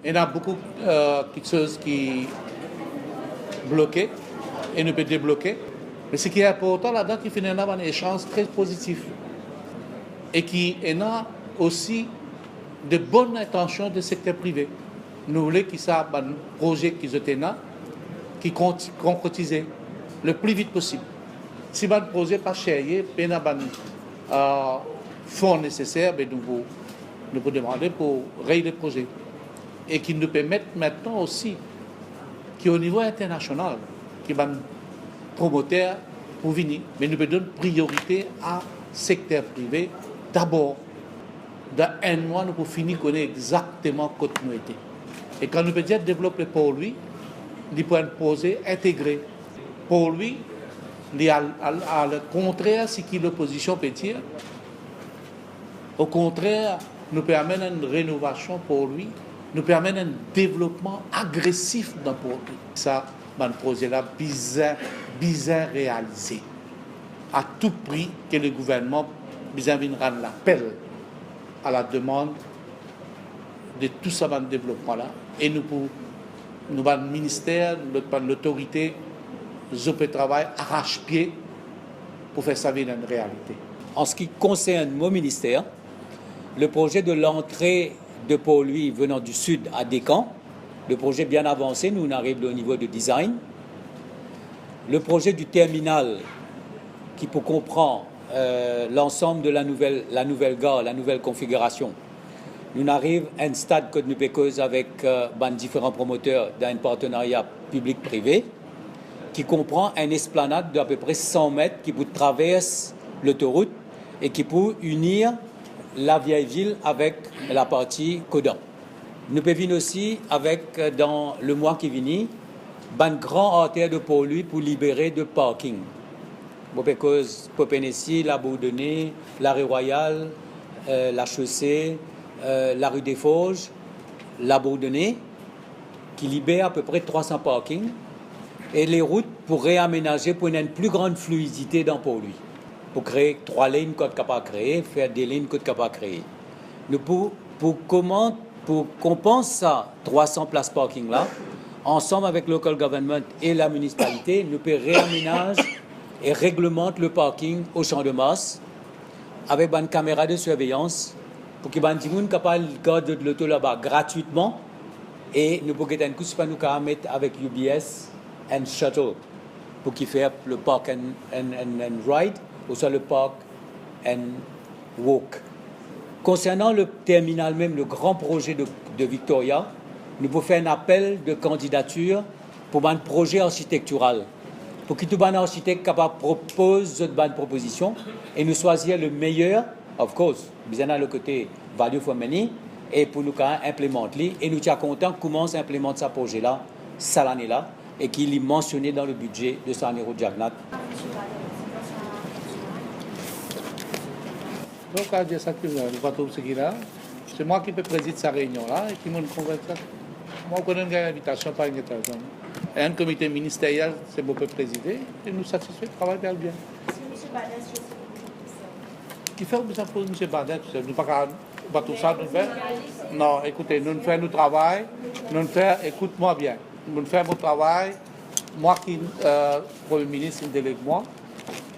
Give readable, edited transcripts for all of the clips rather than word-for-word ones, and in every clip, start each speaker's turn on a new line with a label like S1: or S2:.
S1: Il y en a beaucoup de choses qui bloquées et ne peut débloquer. Mais ce qui est important là-dedans, c'est qu'il y a un échange très positif et qui a aussi de bonnes intentions du secteur privé. Nous voulons qu'il y ait un projet qui concrétise le plus vite possible. Si un projet n'est pas cher, il y a un fonds nécessaire, nous pouvons demander pour régler le projet. Et qui nous permettent maintenant aussi qu'au niveau international, qui va promoteur pour venir, mais nous donner priorité à secteur privé d'abord. Dans un mois, nous pouvons finir connaître exactement ce que nous était. Et quand nous pouvons dire développer pour lui, il peut être posé, intégré. Pour lui, il à le contraire, ce qui l'opposition peut dire. Au contraire, nous permet une rénovation pour lui, nous permet un développement agressif dans le produit. Ça, un projet-là, bizarre réalisé. À tout prix que le gouvernement viendra l'appel à la demande de tout ça dans le développement-là. Et nous, le ministère, l'autorité, le travail arrache-pied pour faire ça venir une réalité.
S2: En ce qui concerne mon ministère, le projet de l'entrée de Port-Louis venant du sud à Descamps, le projet bien avancé, nous on arrive au niveau de design. Le projet du terminal qui peut comprendre l'ensemble de la nouvelle gare, la nouvelle configuration. Nous arrivons à un stade que nous pécons avec différents promoteurs d'un partenariat public-privé qui comprend une esplanade d'à peu près 100 mètres qui peut traverser l'autoroute et qui peut unir la vieille ville avec la partie Codan. Nous pouvons venir aussi avec, dans le mois qui vient, une grande artère de Port-Louis pour libérer de parking. Parce que Pénécy, la Bourdonnais, la rue Royale, la Chaussée, la rue des Forges, la Bourdonnais, qui libère à peu près 300 parkings, et les routes pour réaménager pour une plus grande fluidité dans Port-Louis. Pour créer 3 lignes qu'on est capable de créer, faire des lignes qu'on est capable de créer. Nous pour qu'on pense ça, 300 places parking là, ensemble avec le local government et la municipalité, nous pouvons réaménager et réglemente le parking au Champ de Mars avec une caméra de surveillance pour que les gens capable de garder de l'auto là-bas gratuitement et nous pouvons un coup de nous mettre avec UBS and shuttle pour qu'ils fassent le park and ride ou soit le park and walk. Concernant le terminal même, le grand projet de Victoria, nous pouvons faire un appel de candidature pour un projet architectural. Pour que tout le architecte capable propose une proposition et nous choisir le meilleur, of course, bien à le côté value for money, et pour nous implémenter et nous sommes contents comment on implémente ce projet-là, cette année-là, et qu'il est mentionné dans le budget de Sanero Jagnat.
S1: Donc, c'est moi qui peux présider cette réunion-là et qui me convainc. Moi, je connais une invitation par une état. Et un comité ministériel, c'est moi qui peux présider et nous satisfait, travaille bien.
S3: Si M. Badet, je sais
S1: Qui fait besoin pour M. Badet? Nous pas tout ça, nous faire. Non, écoutez, nous faisons notre travail. Nous faisons, écoute-moi bien. Nous faisons mon travail. Moi qui, Premier ministre, me délègue moi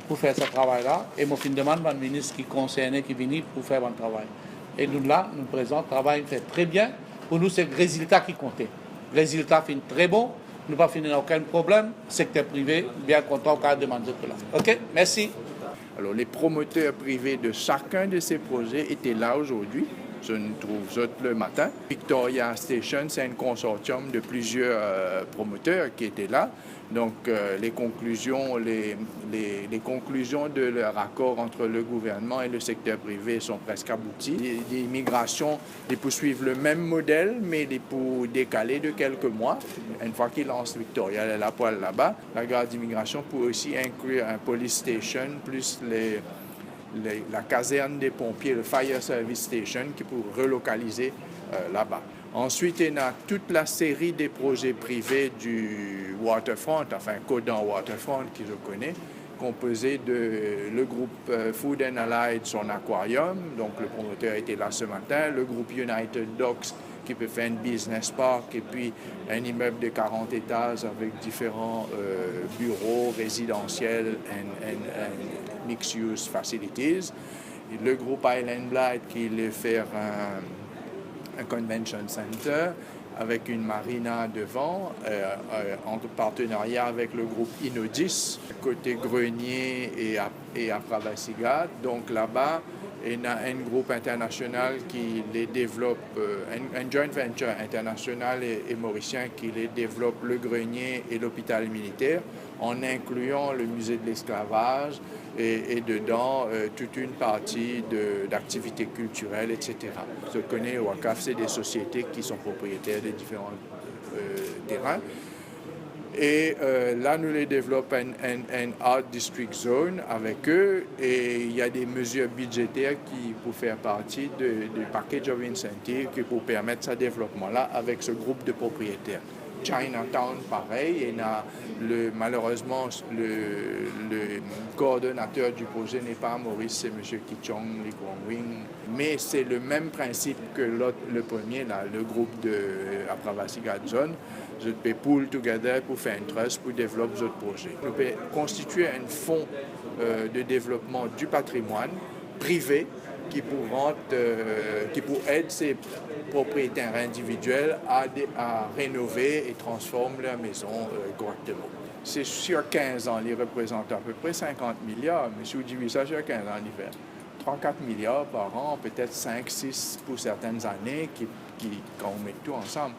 S1: pour faire ce travail-là. Et mon fin de demande, le ministre qui concerné, qui vient pour faire mon travail. Et nous, là, nous présentons le travail fait très bien. Pour nous, c'est le résultat qui comptait. Le résultat fait très bon. Nous n'avons pas fini aucun problème. Secteur privé, bien content qu'on a demandé pour là. OK? Merci.
S4: Alors, les promoteurs privés de chacun de ces projets étaient là aujourd'hui. Je nous trouve le matin. Victoria Station, c'est un consortium de plusieurs promoteurs qui étaient là. Donc, les conclusions de leur accord entre le gouvernement et le secteur privé sont presque abouties. Les migrations, ils poursuivent le même modèle, mais les pour décaler de quelques mois. Une fois qu'ils lancent Victoria, elle est là pour aller là-bas. La gare d'immigration peut aussi inclure un police station, plus la caserne des pompiers, le Fire Service Station, qui peut relocaliser là-bas. Ensuite, il y a toute la série des projets privés du Waterfront, enfin Codan Waterfront, qui je connais, composé de le groupe Food and Allied, son aquarium, donc le promoteur était là ce matin, le groupe United Docks, qui peut faire un business park et puis un immeuble de 40 étages avec différents bureaux résidentiels and mixed-use facilities. Et le groupe Island Blight qui voulait faire un convention center avec une marina devant, en partenariat avec le groupe Inodis, côté Grenier et à Pravasigat. Donc là-bas, il y a un groupe international qui les développe, un joint venture international et mauricien qui les développe le Grenier et l'hôpital militaire, en incluant le musée de l'esclavage et dedans toute une partie d'activités culturelles, etc. Je connais au WACAF, c'est des sociétés qui sont propriétaires de différents terrains. Et là, nous les développons un Art District Zone avec eux et il y a des mesures budgétaires qui pour faire partie du package of incentives qui pour permettre ce développement-là avec ce groupe de propriétaires. Chinatown, pareil, et malheureusement, le coordonnateur du projet n'est pas à Maurice, c'est M. Kichong Lee Kwong Wing. Mais c'est le même principe que le premier, là, le groupe de Pravasigat Zone. Je peux pool together pour faire un trust pour développer d'autres projets. Je peux constituer un fonds de développement du patrimoine privé qui pour aider ces propriétaires individuels à rénover et transformer leur maison correctement. C'est sur 15 ans, il représente à peu près 50 milliards, mais si vous divisez ça sur 15 ans, il fait 3-4 milliards par an, peut-être 5-6 pour certaines années, quand on met tout ensemble.